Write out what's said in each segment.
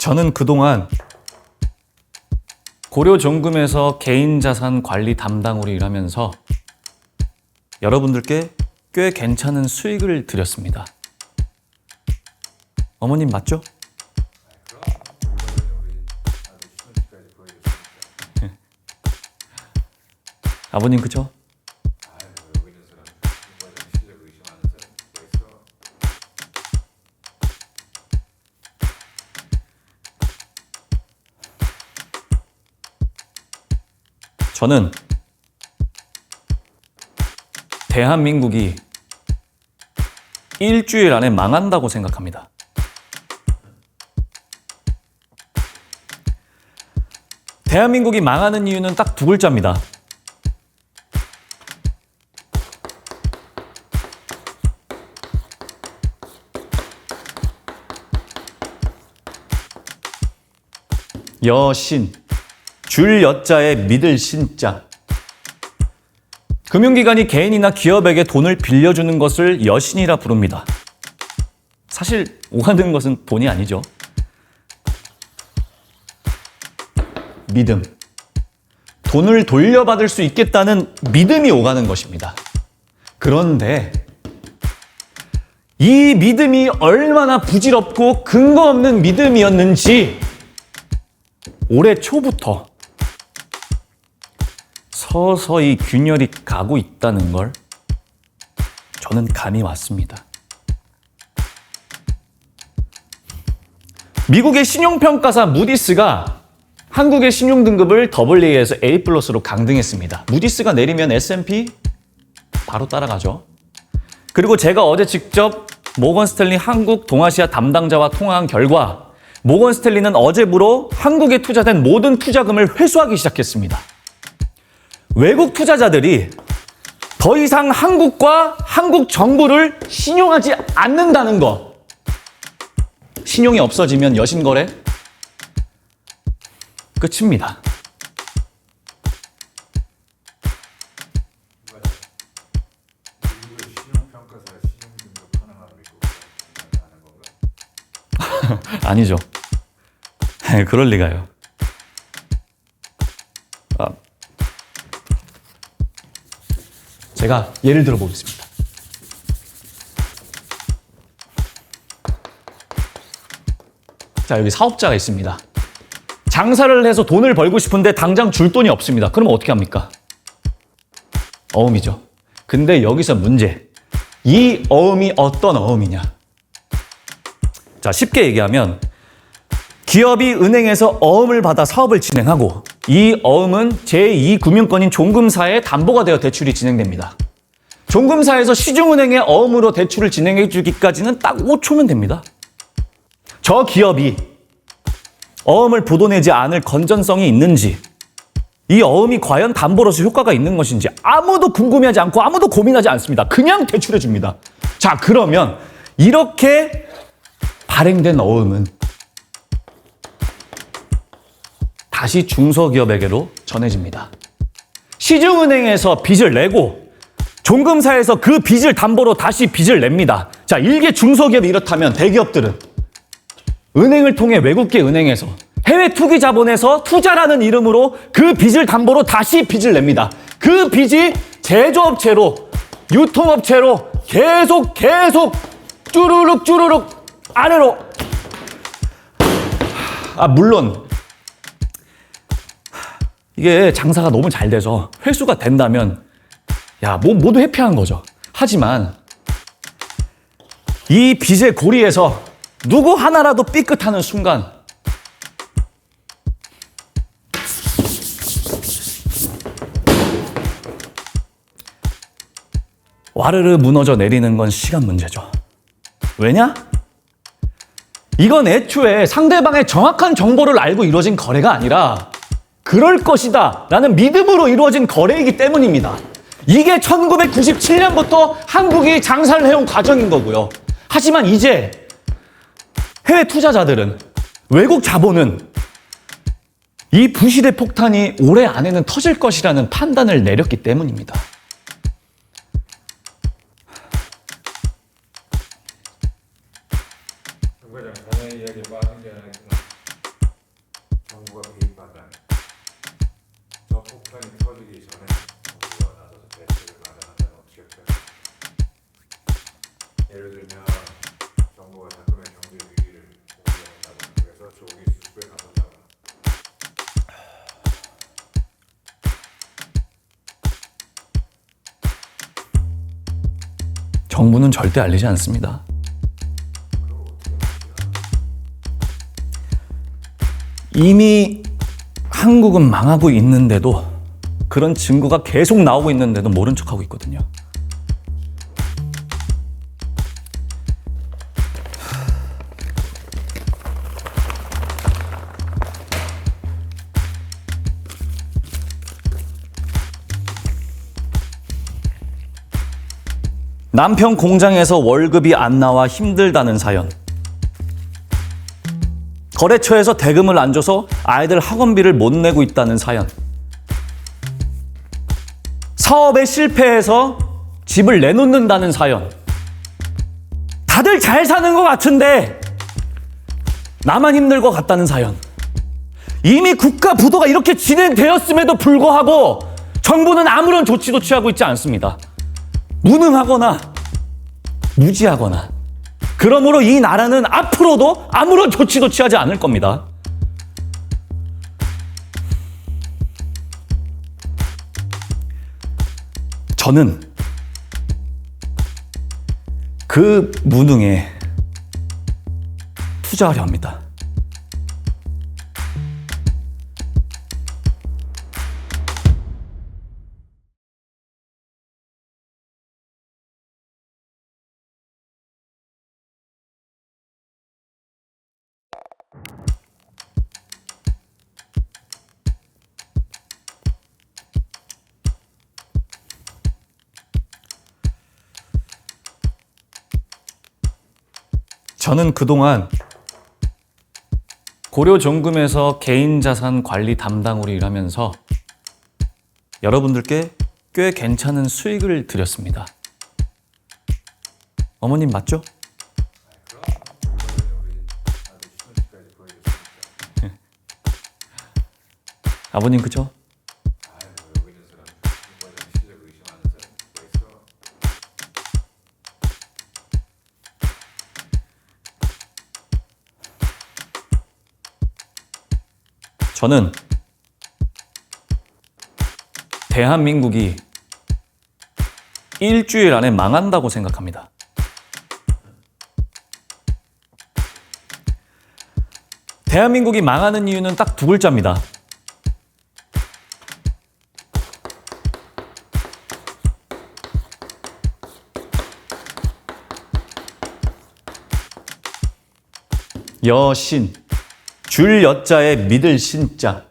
저는 그동안 고려정금에서 개인자산 관리 담당으로 일하면서 여러분들께 꽤 괜찮은 수익을 드렸습니다. 어머님 맞죠? 아버님 그죠? 저는 대한민국이 일주일 안에 망한다고 생각합니다. 대한민국이 망하는 이유는 딱 두 글자입니다. 여신, 줄 여자에 믿을 신자. 금융기관이 개인이나 기업에게 돈을 빌려주는 것을 여신이라 부릅니다. 사실 오가는 것은 돈이 아니죠. 믿음. 돈을 돌려받을 수 있겠다는 믿음이 오가는 것입니다. 그런데 이 믿음이 얼마나 부질없고 근거 없는 믿음이었는지 올해 초부터 서서히 균열이 가고 있다는 걸 저는 감이 왔습니다. 미국의 신용평가사 무디스가 한국의 신용등급을 AA에서 A+로 강등했습니다. 무디스가 내리면 S&P 바로 따라가죠. 그리고 제가 어제 직접 모건 스탠리 한국 동아시아 담당자와 통화한 결과 모건 스탠리는 어제부로 한국에 투자된 모든 투자금을 회수하기 시작했습니다. 외국 투자자들이 더 이상 한국과 한국 정부를 신용하지 않는다는 거. 신용이 없어지면 여신거래 끝입니다. 아니죠. 그럴 리가요. 제가 예를 들어 보겠습니다. 자, 여기 사업자가 있습니다. 장사를 해서 돈을 벌고 싶은데 당장 줄 돈이 없습니다. 그러면 어떻게 합니까? 어음이죠. 근데 여기서 문제. 이 어음이 어떤 어음이냐? 자, 쉽게 얘기하면 기업이 은행에서 어음을 받아 사업을 진행하고 이 어음은 제2금융권인 종금사에 담보가 되어 대출이 진행됩니다. 종금사에서 시중은행에 어음으로 대출을 진행해 주기까지는 딱 5초면 됩니다. 저 기업이 어음을 보도내지 않을 건전성이 있는지, 이 어음이 과연 담보로서 효과가 있는 것인지 아무도 궁금해하지 않고 아무도 고민하지 않습니다. 그냥 대출해 줍니다. 자, 그러면 이렇게 발행된 어음은 다시 중소기업에게로 전해집니다. 시중은행에서 빚을 내고 종금사에서 그 빚을 담보로 다시 빚을 냅니다. 자, 일개 중소기업이 이렇다면 대기업들은 은행을 통해 외국계 은행에서 해외 투기 자본에서 투자라는 이름으로 그 빚을 담보로 다시 빚을 냅니다. 그 빚이 제조업체로 유통업체로 계속 쭈루룩 아래로. 물론 이게 장사가 너무 잘 돼서 회수가 된다면 모두 해피한 거죠. 하지만 이 빚의 고리에서 누구 하나라도 삐끗하는 순간 와르르 무너져 내리는 건 시간 문제죠. 왜냐? 이건 애초에 상대방의 정확한 정보를 알고 이루어진 거래가 아니라 그럴 것이다 라는 믿음으로 이루어진 거래이기 때문입니다. 이게 1997년부터 한국이 장사를 해온 과정인 거고요. 하지만 이제 해외 투자자들은, 외국 자본은 이 부실의 폭탄이 올해 안에는 터질 것이라는 판단을 내렸기 때문입니다. 정 과장, 자네 이야기 빠진 게 하나 있구나. 정부가 개입하면 저 폭탄이 터지기 전에 정부가 나서서 대책을 마련한다면 어떻게 할까요? 예를 들면 정부가 자금의 경제 위기를 공개한다거나 그래서 조기 수습에 나선다거나. 정부는 절대 알리지 않습니다. 이미 한국은 망하고 있는데도, 그런 증거가 계속 나오고 있는데도 모른 척하고 있거든요. 남편 공장에서 월급이 안 나와 힘들다는 사연. 거래처에서 대금을 안 줘서 아이들 학원비를 못 내고 있다는 사연. 사업에 실패해서 집을 내놓는다는 사연. 다들 잘 사는 것 같은데 나만 힘들 것 같다는 사연. 이미 국가 부도가 이렇게 진행되었음에도 불구하고 정부는 아무런 조치도 취하고 있지 않습니다. 무능하거나 무지하거나. 그러므로 이 나라는 앞으로도 아무런 조치도 취하지 않을 겁니다. 저는 그 무능에 투자하려 합니다. 저는 그동안 고려정금에서 개인자산 관리 담당으로 일하면서 여러분들께 꽤 괜찮은 수익을 드렸습니다. 어머님 맞죠? 아버님 그죠? 여기 있는 사람 공부하자면 실력 의심하는 사람 누가 있어? 저는 대한민국이 일주일 안에 망한다고 생각합니다. 대한민국이 망하는 이유는 딱 두 글자입니다. 여신, 줄 여자에 믿을 신자.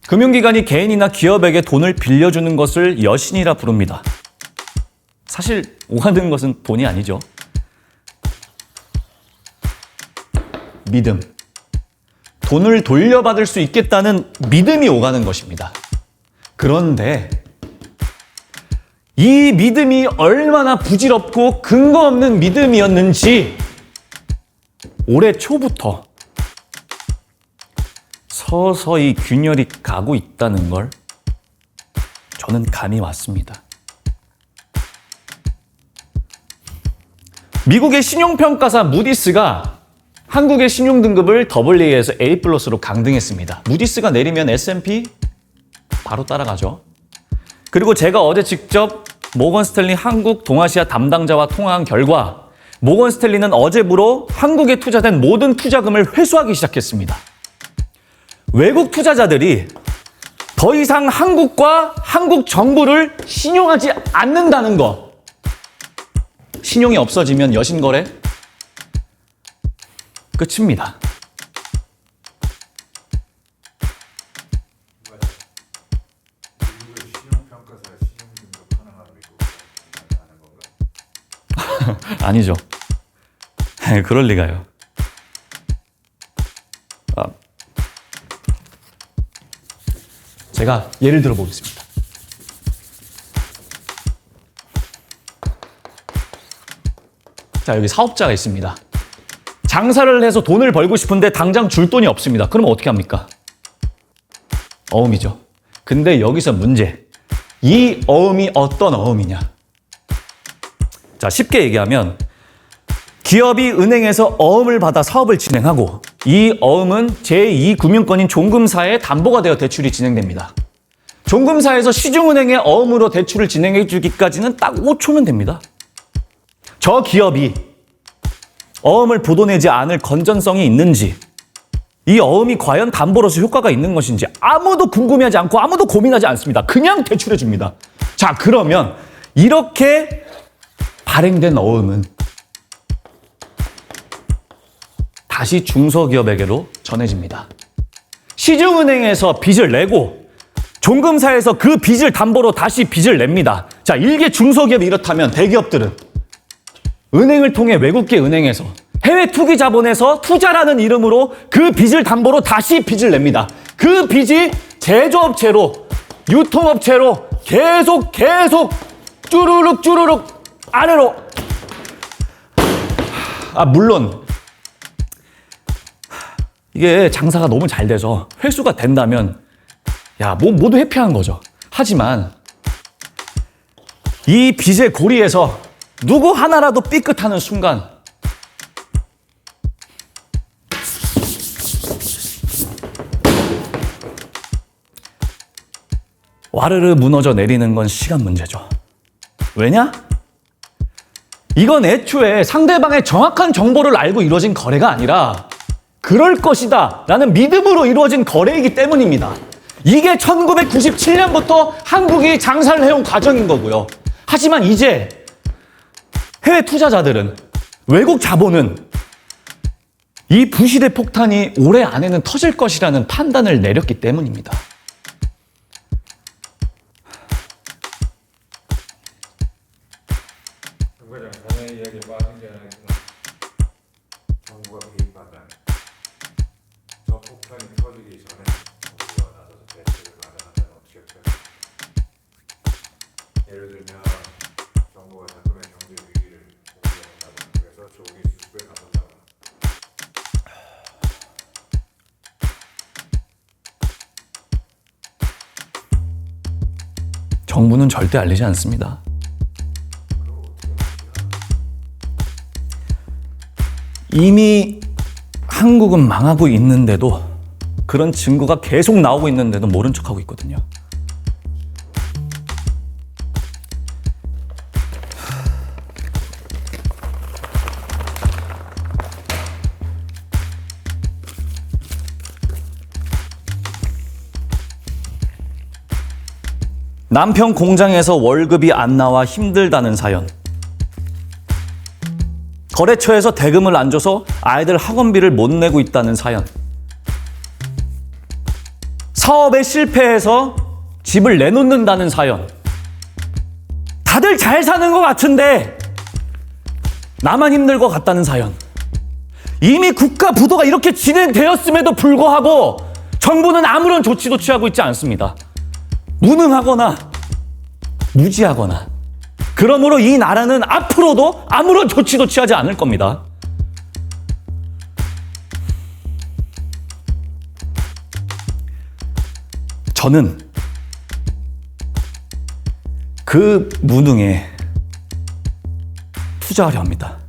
금융기관이 개인이나 기업에게 돈을 빌려주는 것을 여신이라 부릅니다. 사실 오가는 것은 돈이 아니죠. 믿음. 돈을 돌려받을 수 있겠다는 믿음이 오가는 것입니다. 그런데 이 믿음이 얼마나 부질없고 근거 없는 믿음이었는지 올해 초부터 서서히 균열이 가고 있다는 걸 저는 감이 왔습니다. 미국의 신용평가사 무디스가 한국의 신용등급을 AA에서 A+로 강등했습니다. 무디스가 내리면 S&P 바로 따라가죠. 그리고 제가 어제 직접 모건 스탠리 한국 동아시아 담당자와 통화한 결과 모건 스탠리는 어제부로 한국에 투자된 모든 투자금을 회수하기 시작했습니다. 외국 투자자들이 더 이상 한국과 한국 정부를 신용하지 않는다는 거. 신용이 없어지면 여신거래 끝입니다. 미국의 신용평가사 신용등급 하나만 믿고 하는 건가? 아니죠. 그럴 리가요. 제가 예를 들어 보겠습니다. 자, 여기 사업자가 있습니다. 장사를 해서 돈을 벌고 싶은데 당장 줄 돈이 없습니다. 그러면 어떻게 합니까? 어음이죠. 근데 여기서 문제. 이 어음이 어떤 어음이냐? 자, 쉽게 얘기하면 기업이 은행에서 어음을 받아 사업을 진행하고 이 어음은 제2금융권인 종금사에 담보가 되어 대출이 진행됩니다. 종금사에서 시중은행에 어음으로 대출을 진행해 주기까지는 딱 5초면 됩니다. 저 기업이 어음을 부도내지 않을 건전성이 있는지, 이 어음이 과연 담보로서 효과가 있는 것인지 아무도 궁금해하지 않고 아무도 고민하지 않습니다. 그냥 대출해 줍니다. 자, 그러면 이렇게 발행된 어음은 다시 중소기업에게로 전해집니다. 시중은행에서 빚을 내고 종금사에서 그 빚을 담보로 다시 빚을 냅니다. 자, 일개 중소기업이 이렇다면 대기업들은 은행을 통해 외국계 은행에서 해외 투기 자본에서 투자라는 이름으로 그 빚을 담보로 다시 빚을 냅니다. 그 빚이 제조업체로, 유통업체로 계속 쭈루룩 아래로. 물론 이게 장사가 너무 잘 돼서 회수가 된다면 모두 해피한 거죠. 하지만 이 빚의 고리에서 누구 하나라도 삐끗하는 순간 와르르 무너져 내리는 건 시간 문제죠. 왜냐? 이건 애초에 상대방의 정확한 정보를 알고 이루어진 거래가 아니라 그럴 것이다 라는 믿음으로 이루어진 거래이기 때문입니다. 이게 1997년부터 한국이 장사를 해온 과정인 거고요. 하지만 이제 해외 투자자들은, 외국 자본은 이 부실의 폭탄이 올해 안에는 터질 것이라는 판단을 내렸기 때문입니다. 정 과장, 자네 이야기에 빠진 게 하나 있구나. 정부가 개입한다면 저 폭탄이 터지기 전에 정부가 나서서 대책을 마련한다면 어떻게 할까요? 예를 들면 정부가 자금의 경제 위기를 공개한다거나 그래서 조기 수습에 나섰다거나. 정부는 절대 알리지 않습니다. 이미 한국은 망하고 있는데도, 그런 증거가 계속 나오고 있는데도 모른 척하고 있거든요. 남편 공장에서 월급이 안 나와 힘들다는 사연. 거래처에서 대금을 안 줘서 아이들 학원비를 못 내고 있다는 사연. 사업에 실패해서 집을 내놓는다는 사연. 다들 잘 사는 것 같은데 나만 힘들 것 같다는 사연. 이미 국가 부도가 이렇게 진행되었음에도 불구하고 정부는 아무런 조치도 취하고 있지 않습니다. 무능하거나 무지하거나. 그러므로 이 나라는 앞으로도 아무런 조치도 취하지 않을 겁니다. 저는 그 무능에 투자하려 합니다.